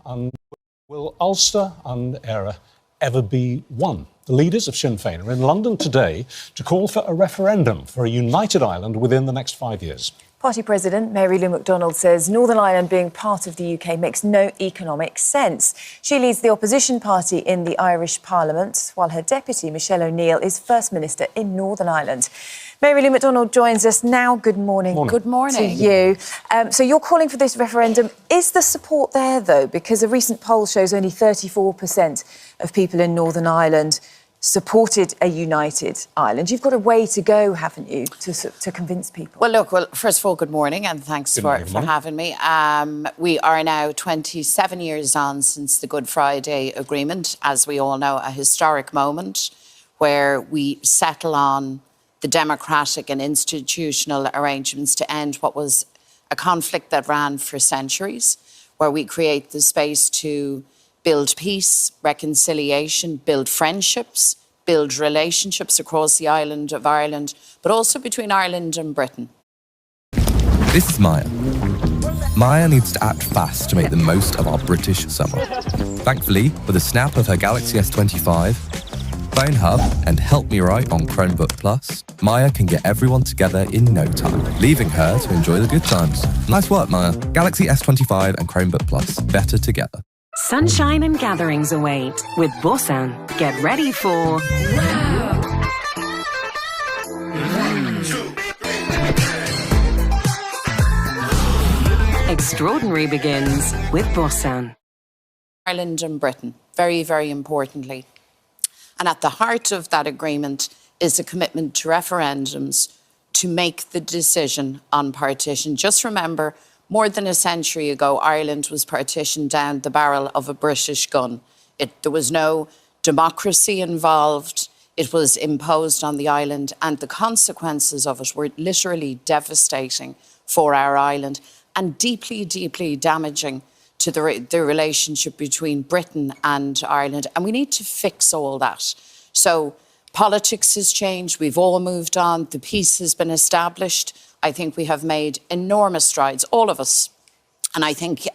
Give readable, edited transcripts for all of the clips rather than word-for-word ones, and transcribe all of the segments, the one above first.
And will Ulster and Éire ever be one? The leaders of Sinn Féin are in London today to call for a referendum for a united Ireland within the next 5 years. Party President Mary Lou McDonald says Northern Ireland being part of the UK makes no economic sense. She leads the opposition party in the Irish Parliament, while her deputy, Michelle O'Neill, is First Minister in Northern Ireland. Mary Lou McDonald joins us now. Good morning. Good morning. To you. So you're calling for this referendum. Is the support there, though? Because a recent poll shows only 34% of people in Northern Ireland supported a united Ireland. You've got a way to go, haven't you, to convince people? Well, first of all, good morning and thanks for having me. We are now 27 years on since the Good Friday Agreement, as we all know, a historic moment where we settle on the democratic and institutional arrangements to end what was a conflict that ran for centuries, where we create the space to build peace, reconciliation, build friendships, build relationships across the island of Ireland, but also between Ireland and Britain. This is Maya. Maya needs to act fast to make the most of our British summer. Thankfully, with a snap of her Galaxy S25, Phone Hub and Help Me Write on Chromebook Plus, Maya can get everyone together in no time, leaving her to enjoy the good times. Nice work, Maya. Galaxy S25 and Chromebook Plus, better together. Sunshine and gatherings await with Bosan. Get ready for... Wow! Extraordinary begins with Bosan. Ireland and Britain, very, very importantly. And at the heart of that agreement is a commitment to referendums to make the decision on partition. Just remember, more than a century ago, Ireland was partitioned down the barrel of a British gun. There was no democracy involved. It was imposed on the island, and the consequences of it were literally devastating for our island and deeply, deeply damaging to the relationship between Britain and Ireland. And we need to fix all that. So politics has changed. We've all moved on. The peace has been established. I think we have made enormous strides, all of us. And I think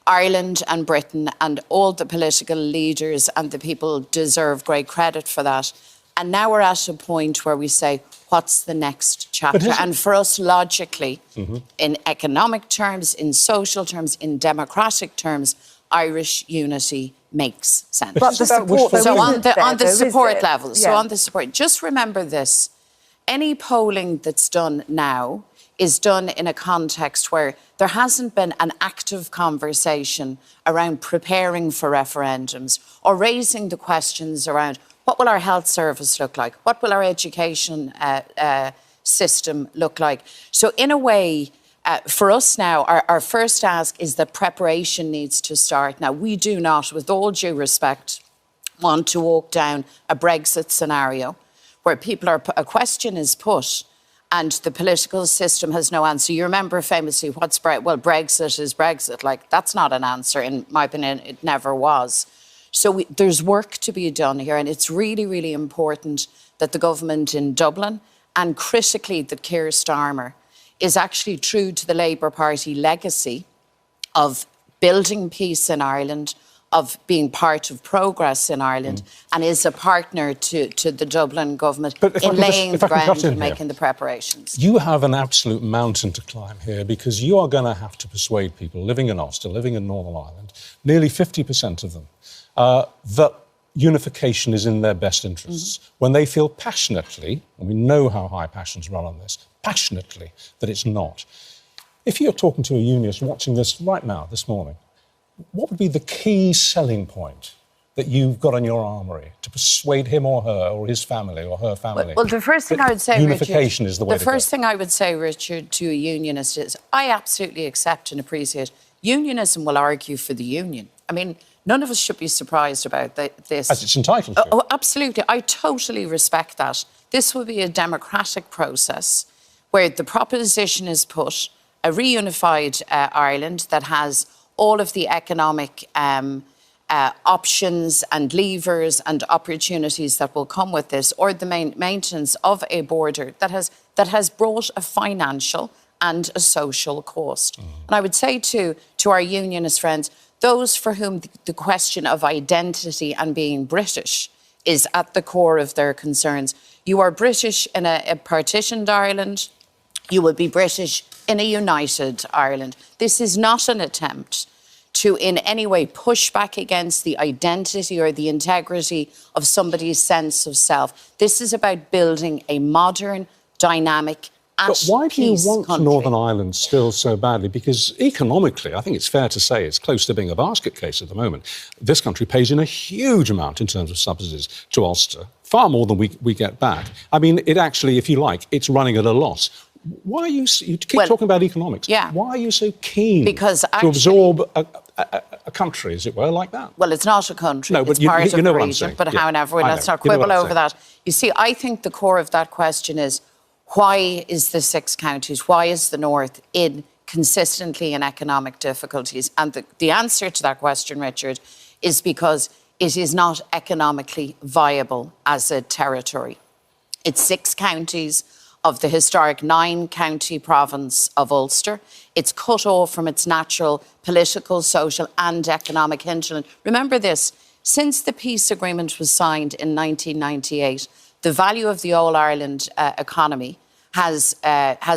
Ireland and Britain and all the political leaders and the people deserve great credit for that. And now we're at a point where we say, what's the next chapter? And for us, logically, in economic terms, in social terms, in democratic terms, Irish unity makes sense. But the support, on the support level, on the support, just remember this. Any polling that's done now is done in a context where there hasn't been an active conversation around preparing for referendums or raising the questions around what will our health service look like? What will our education system look like? So in a way, for us now, our first ask is that preparation needs to start. Now, we do not, with all due respect, want to walk down a Brexit scenario where a question is put and the political system has no answer. You remember famously, Brexit is Brexit. Like, that's not an answer. In my opinion, it never was. So there's work to be done here, and it's really, really important that the government in Dublin, and critically that Keir Starmer, is actually true to the Labour Party legacy of building peace in Ireland, of being part of progress in Ireland, and is a partner to the Dublin government in laying the ground and making the preparations. You have an absolute mountain to climb here, because you are going to have to persuade people living in Ulster, living in Northern Ireland, nearly 50% of them, that unification is in their best interests. When they feel passionately, and we know how high passions run on this, passionately that it's not. If you're talking to a unionist watching this right now, this morning, what would be the key selling point that you've got in your armoury to persuade him or her or his family or her family? Well, the first thing I would say, unification is the way to go. The first thing I would say, Richard, to a unionist is I absolutely accept and appreciate unionism will argue for the union. I mean, none of us should be surprised about this. As it's entitled to. Oh, absolutely. I totally respect that. This will be a democratic process where the proposition is put, a reunified Ireland that has all of the economic options and levers and opportunities that will come with this, or the maintenance of a border that has brought a financial and a social cost. And I would say to our unionist friends, those for whom the question of identity and being British is at the core of their concerns. You are British in a partitioned Ireland. You will be British in a united Ireland. This is not an attempt to in any way push back against the identity or the integrity of somebody's sense of self. This is about building a modern, dynamic, but why do you want country. Northern Ireland still so badly? Because economically, I think it's fair to say it's close to being a basket case at the moment. This country pays in a huge amount in terms of subsidies to Ulster, far more than we get back. I mean, it actually, if you like, it's running at a loss. Why are you keep talking about economics? Yeah. Why are you so keen because to absorb a country, as it were, like that? Well, it's not a country. No, but it's part of you know the what I'm region. saying. But yeah. however, let's not quibble over that. You see, I think the core of that question is, why is the 6 counties, why is the North consistently in economic difficulties? And the answer to that question, Richard, is because it is not economically viable as a territory. It's 6 counties of the historic 9-county province of Ulster. It's cut off from its natural political, social and economic hinterland. Remember this, since the peace agreement was signed in 1998, the value of the All-Ireland economy has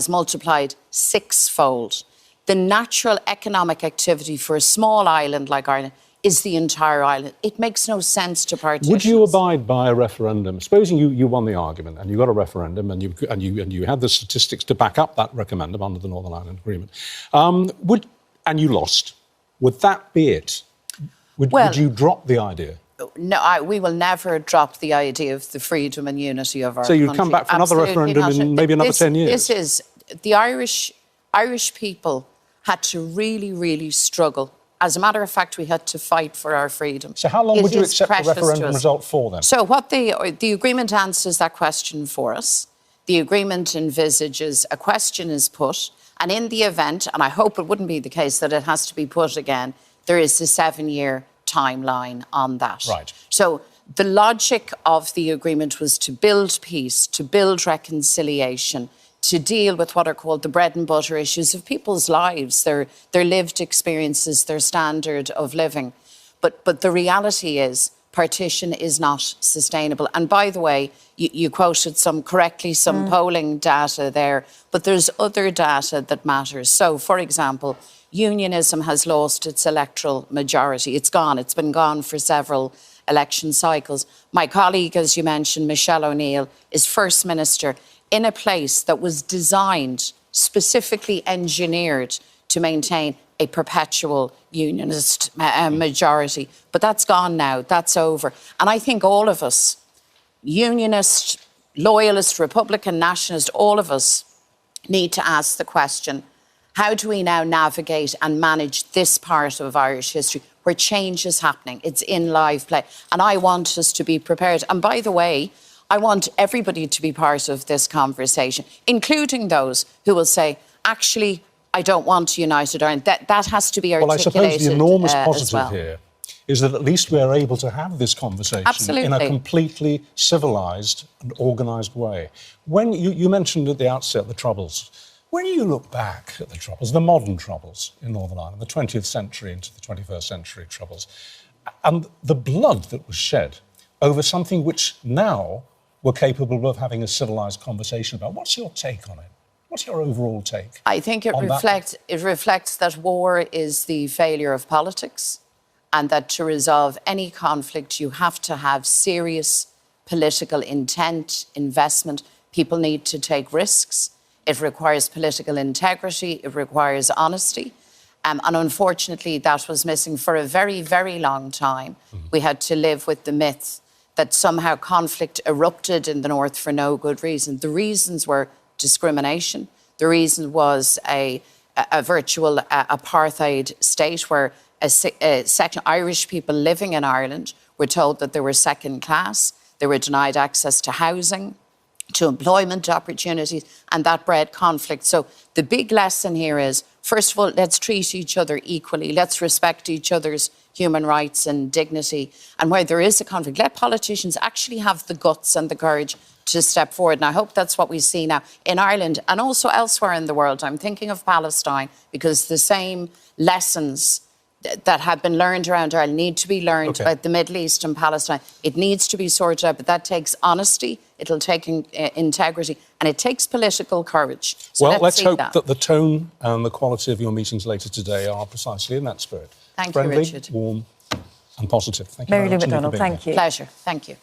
multiplied 6-fold. The natural economic activity for a small island like Ireland is the entire island. It makes no sense to partition. Would you abide by a referendum? Supposing you won the argument and you got a referendum and you had the statistics to back up that referendum under the Northern Ireland Agreement, and you lost, would that be it? Would you drop the idea? No, we will never drop the idea of the freedom and unity of our country. So you'd come back for another referendum in maybe another 10 years? This is... The Irish people had to really, really struggle. As a matter of fact, we had to fight for our freedom. So how long would you accept the referendum result for, then? So what the agreement answers that question for us. The agreement envisages a question is put, and in the event, and I hope it wouldn't be the case that it has to be put again, there is a 7-year timeline on that. Right. So the logic of the agreement was to build peace, to build reconciliation, to deal with what are called the bread and butter issues of people's lives, their lived experiences, their standard of living. But the reality is partition is not sustainable. And by the way, you quoted some polling data there, but there's other data that matters. So, for example, unionism has lost its electoral majority. It's gone. It's been gone for several election cycles. My colleague, as you mentioned, Michelle O'Neill, is First Minister in a place that was designed, specifically engineered to maintain a perpetual unionist majority. But that's gone now. That's over. And I think all of us, unionist, loyalist, Republican, nationalist, all of us need to ask the question, how do we now navigate and manage this part of Irish history where change is happening? It's in live play. And I want us to be prepared. And by the way, I want everybody to be part of this conversation, including those who will say, actually, I don't want United Ireland. That has to be articulated. Well, I suppose the enormous positive here is that at least we're able to have this conversation in a completely civilised and organised way. When you mentioned at the outset the Troubles, when you look back at the Troubles, the modern Troubles in Northern Ireland, the 20th century into the 21st century Troubles, and the blood that was shed over something which now we're capable of having a civilised conversation about, what's your take on it? What's your overall take? I think it reflects that war is the failure of politics, and that to resolve any conflict, you have to have serious political intent, investment. People need to take risks. It requires political integrity. It requires honesty. And unfortunately, that was missing for a very, very long time. We had to live with the myth that somehow conflict erupted in the North for no good reason. The reasons were discrimination. The reason was a virtual apartheid state where Irish people living in Ireland were told that they were second class. They were denied access to housing, to employment opportunities, and that bred conflict. So the big lesson here is, first of all, let's treat each other equally. Let's respect each other's human rights and dignity. And where there is a conflict, let politicians actually have the guts and the courage to step forward. And I hope that's what we see now in Ireland and also elsewhere in the world. I'm thinking of Palestine because the same lessons that have been learned around Ireland need to be learned about the Middle East and Palestine. It needs to be sorted out, but that takes honesty, it'll take integrity, and it takes political courage. So well, let's hope that the tone and the quality of your meetings later today are precisely in that spirit. Thank Friendly, you, Richard. Warm and positive. Thank you Mary very Lou much. McDonald, thank you. Pleasure. Thank you.